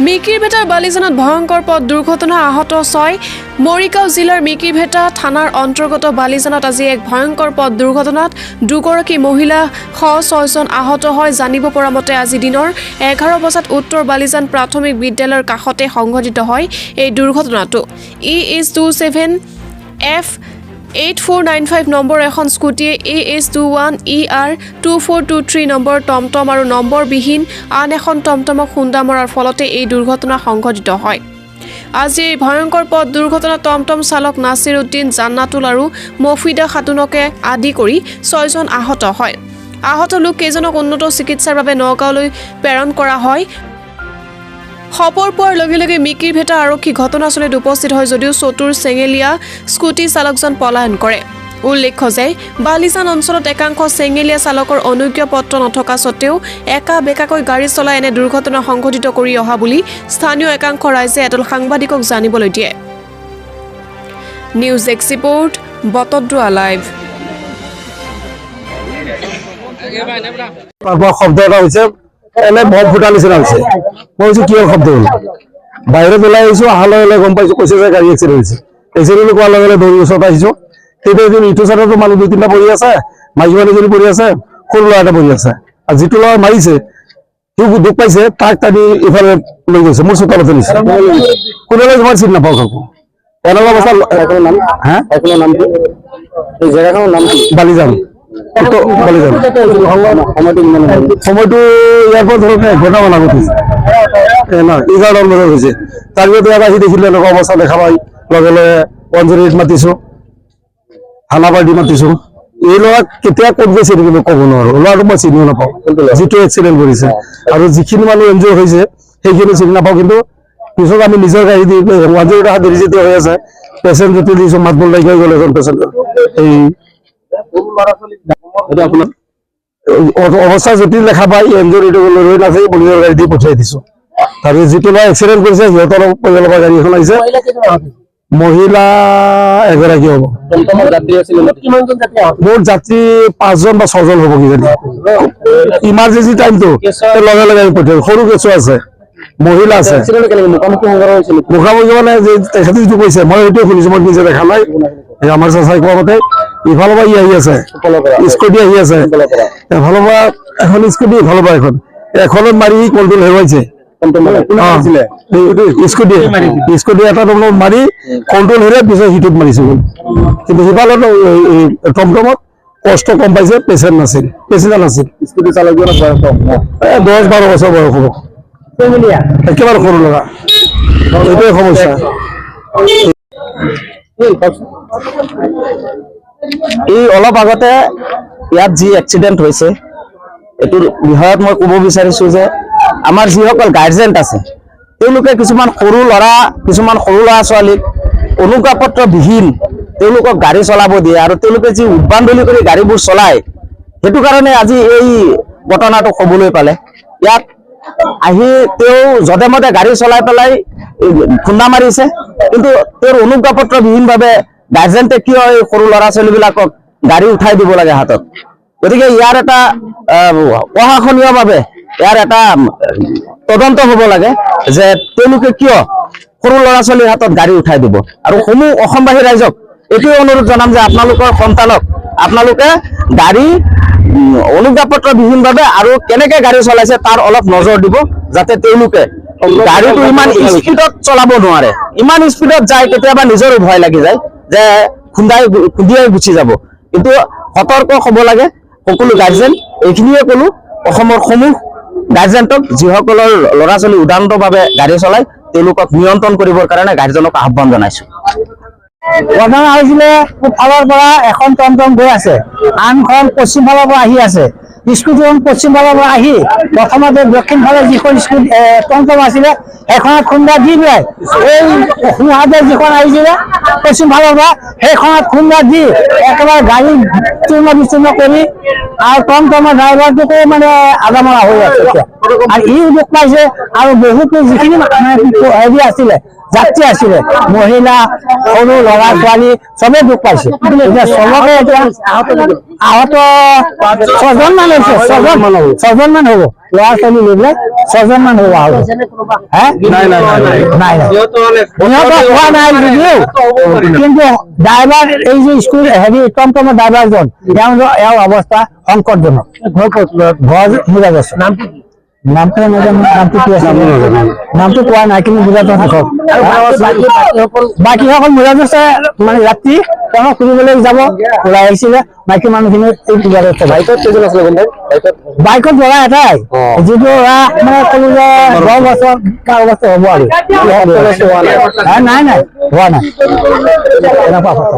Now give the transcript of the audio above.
মিকিৰভেটাৰ বালিজানত ভয়ংকৰ পথ দুৰ্ঘটনা আহত 6 মৰিগাঁও জিলাৰ মিকিৰভেটা থানাৰ অন্তৰ্গত বালিজানত আজি এক ভয়ংকৰ পথ দুৰ্ঘটনাত দুগৰাকী মহিলা 6জন আহত হয় জানিব পৰা মতে আজি দিনৰ 11 বজাত উত্তৰ বালিজান প্ৰাথমিক বিদ্যালয়ৰ কাষতে সংঘটিত হয় এই দুৰ্ঘটনাটো ES27F 8495 নম্বৰ এখন স্কুটিয়ে AS21 ER 2423 নম্বৰ টমটম আৰু নম্বৰবিহীন আন এখন টমটমক খুন্দা মৰাৰ ফলতে এই দুৰ্ঘটনা সংঘটিত হয়। আজি এই ভয়ংকৰ পথ দুৰ্ঘটনা টমটম চালক নাছিৰ উদ্দিন জান্নাতুল আৰু মফিদা খাতুনকে আদি কৰি 6জন আহত হয়। আহত লোক কেইজনক উন্নত চিকিৎসাৰ বাবে নগাঁৱলৈ প্ৰেৰণ কৰা হয়। খবৰ পোৱাৰ লগে লগে মিকিৰভেটা আৰক্ষী ঘটনাস্থলীত উপস্থিত হয় যদিও চতুৰ চেঙেলীয়া স্কুটি চালকজন পলায়ন কৰে। উল্লেখ্য যে বালিজান অঞ্চলত একাংশ চেঙেলীয়া চালকৰ অনুজ্ঞ পত্ৰ নথকা স্বত্তেও একা বেকাকৈ গাড়ী চলাই এনে দুৰ্ঘটনা সংঘটিত কৰি অহা বুলি স্থানীয় একাংশ ৰাইজে এদল সাংবাদিকক জানিবলৈ দিয়ে। নিউজ ডেস্ক ৰিপৰ্ট বটদ্ৰোৱা লাইভ। শব্দ এটা হৈছে এনে বহুত ফুটা নিচিনা হৈছে। মই কৈছো কি শব্দ হ'ল, বাহিৰত ওলাই আহিছো, অহাৰ লগে লগে গম পাইছো কৈছে যে গাড়ী এক্সিডেণ্ট হৈছে। এক্সিডেণ্ট কোৱাৰ লগে লগে দৌৰি ওচৰত আহিছো। তেতিয়া ইটো চাইডতো মানুহ 2-3টা পৰি আছে, মাইকী মানুহজনী পৰি আছে, সৰু ল'ৰা এটা পৰি আছে। আৰু যিটো ল'ৰা মাৰিছে সি দুখ পাইছে, তাক টানি ইফালে লৈ গৈছে, মোৰ চোতালতে নিছে। কোনোলৈ মই চিনি নাপাওঁ কাকো। এনেকুৱা অৱস্থা জেগাখনৰ নাম বালিজান। সময়টো ইয়াৰ পৰা ধৰক 1 ঘণ্টামান আগত হৈছে, 11 বজাত হৈছে। তাৰপিছত ইয়াত আহি দেখিলো এনেকুৱা অৱস্থা দেখা পাই লগে লগে 108 মাতিছো, থানা পাৰ্টি মাতিছো। এই ল'ৰা কেতিয়া ক'ত গৈছে কিন্তু ক'ব নোৱাৰো, ল'ৰাটো মই চিনিও নাপাওঁ যিটো এক্সিডেণ্ট কৰিছে। আৰু যিখিনি মানুহ এনজয় হৈছে সেইখিনি চিনি নাপাওঁ, কিন্তু পিছত আমি নিজৰ গাড়ী দি 108 দেৰি যেতিয়া হৈ আছে পেচেণ্ট যেতিয়া দিছো মাতবোল নাইকিয়া হৈ গ'ল এজন পেচেণ্টৰ। এই অৱস্থা জটিল দেখা পাই এনজয় লৈ নাথাকি পুলিচৰ গাড়ী দি পঠিয়াই দিছো। তাৰপিছত যিটো ল'ৰা এক্সিডেণ্ট কৰিছে সিহঁতৰ পৰিয়ালৰ পৰা গাড়ী এখন আহিছে, মহিলা এগৰাকী হ'ব। মোৰ যাত্ৰী 5জন বা 6জন হ'ব কিজানি। ইমাৰ্জেঞ্চি টাইমটো লগে লগে আমি পঠিয়াই। সৰু কেঁচুৱা আছে, মহিলা আছে। মুখামুখি মানে তেখেতে যিটো কৈছে মই সেইটোৱে শুনিছো, মই নিজে দেখা নাই। আমাৰ চাই কোৱা মতে ইফালৰ পৰা আহি আছে, স্কুটি আহি আছে, এফালৰ পৰা এখন স্কুটি, ইফালৰ পৰা এখনত মাৰি কণ্ট্ৰল হেৰুৱাইছে। স্কুটি এটা মাৰি কণ্ট্ৰল হেৰুৱাই পিছত সিটোত মাৰিছে। কিন্তু সিফালত টমটমত কষ্ট কম পাইছে, পেচেণ্ট নাছিল, পেচেঞ্জাৰ নাছিল। স্কুটি চালকজনৰ বয়স 10-12 বছৰ বয়স হ'ব, একেবাৰে সৰু ল'ৰা। এইটোৱে সমস্যা। এই অলপ আগতে ইয়াত যি এক্সিডেণ্ট হৈছে এইটোৰ বিষয়ত মই ক'ব বিচাৰিছো যে আমাৰ যিসকল গাৰ্জেণ্ট আছে তেওঁলোকে কিছুমান সৰু ল'ৰা ছোৱালীক অনুজ্ঞাপত্ৰবিহীন তেওঁলোকক গাড়ী চলাব দিয়ে, আৰু তেওঁলোকে যি উদ্ভাণ্ডলি কৰি গাড়ীবোৰ চলায় সেইটো কাৰণে আজি এই ঘটনাটো হ'বলৈ পালে। ইয়াত আহি তেওঁ যধে মধে গাড়ী চলাই পেলাই খুন্দা মাৰিছে, কিন্তু তেওঁৰ অনুজ্ঞাপত্ৰবিহীনভাৱে গাৰ্জেণ্টে কিয় এই সৰু ল'ৰা ছোৱালীবিলাকক গাড়ী উঠাই দিব লাগে হাতত? গতিকে ইয়াৰ এটা প্ৰশাসনীয়ভাৱে ইয়াৰ এটা তদন্ত হ'ব লাগে যে তেওঁলোকে কিয় সৰু ল'ৰা ছোৱালীৰ হাতত গাড়ী উঠাই দিব। আৰু সমূহ অসমবাসী ৰাইজক এইটোৱে অনুৰোধ জনাম যে আপোনালোকৰ সন্তানক আপোনালোকে গাড়ী অনুজ্ঞাপত্ৰবিহীনভাৱে আৰু কেনেকে গাড়ী চলাইছে তাৰ অলপ নজৰ দিব, যাতে তেওঁলোকে গাড়ীটো ইমান স্পীডত চলাব নোৱাৰে। ইমান স্পীডত যায় কেতিয়াবা নিজৰো ভয় লাগি যায় যে খুন্দিয়াই গুচি যাব। কিন্তু সতৰ্ক হ'ব লাগে সকলো গাৰ্জেন। এইখিনিয়ে ক'লো অসমৰ সমূহ গাৰ্জেণ্টক, যিসকলৰ ল'ৰা ছোৱালী উদাহৰণভাৱে গাড়ী চলায় তেওঁলোকক নিয়ন্ত্ৰণ কৰিবৰ কাৰণে গাৰ্জেনক আহ্বান জনাইছো। ঘটনা হৈছিলে পূবফালৰ পৰা এখন টমটম গৈ আছে, আনখন পশ্চিম ফালৰ পৰা আহি আছে। স্কুটিখন পশ্চিম ফালৰ পৰা আহি প্ৰথমতে দক্ষিণ ফালে যিখন টমটম আছিলে সেইখনত খুন্দা দি পেলাই এই সোঁহাতে যিখন আহিছিলে পশ্চিম ফালৰ পৰা সেইখনত খুন্দা দি একেবাৰে গাড়ী চূৰ্ণ বিচূৰ্ণ কৰি, আৰু টমটমৰ ড্ৰাইভাৰটোকো মানে আদামৰা হৈ আছে এতিয়া। আৰু ইও দুখ পাইছে, আৰু বহুতো যিখিনি হেৰি আছিলে যাত্ৰী আছিলে, মহিলা, সৰু ল'ৰা ছোৱালী চবে দুখ পাইছে। এতিয়া চবকে এতিয়া আহত 6জন মান লৈছে? ছজন মান হ'ব ল'ৰা ছোৱালী লৈ পেলাই 6জন মান হ'ব আৰু হে নাই সিহঁতক কোৱা নাই যদিও কিন্তু ড্ৰাইভাৰ এই যে স্কুল হেৰি টমটমৰ ড্ৰাইভাৰজন এওঁৰ অৱস্থা সংকটজনক। ঘৰ মুৰাগছ নামটো নাজানো, নামটো কি আছে নামটো কোৱা নাই কিন্তু বুজাটো থাকক। বাকীসকল মুৰাগছে মানে ৰাতি তেওঁক ফুৰিবলৈ যাব ওলাই আহিছিলে বাকী মানুহখিনি এই পূজাত বাইকত ল'ৰা এটাই যিটো ল'ৰা মানে ক'লো যে 10 বছৰ 12 বছৰ হ'ব আৰু নাই হোৱা নাই এনেকুৱা কথা।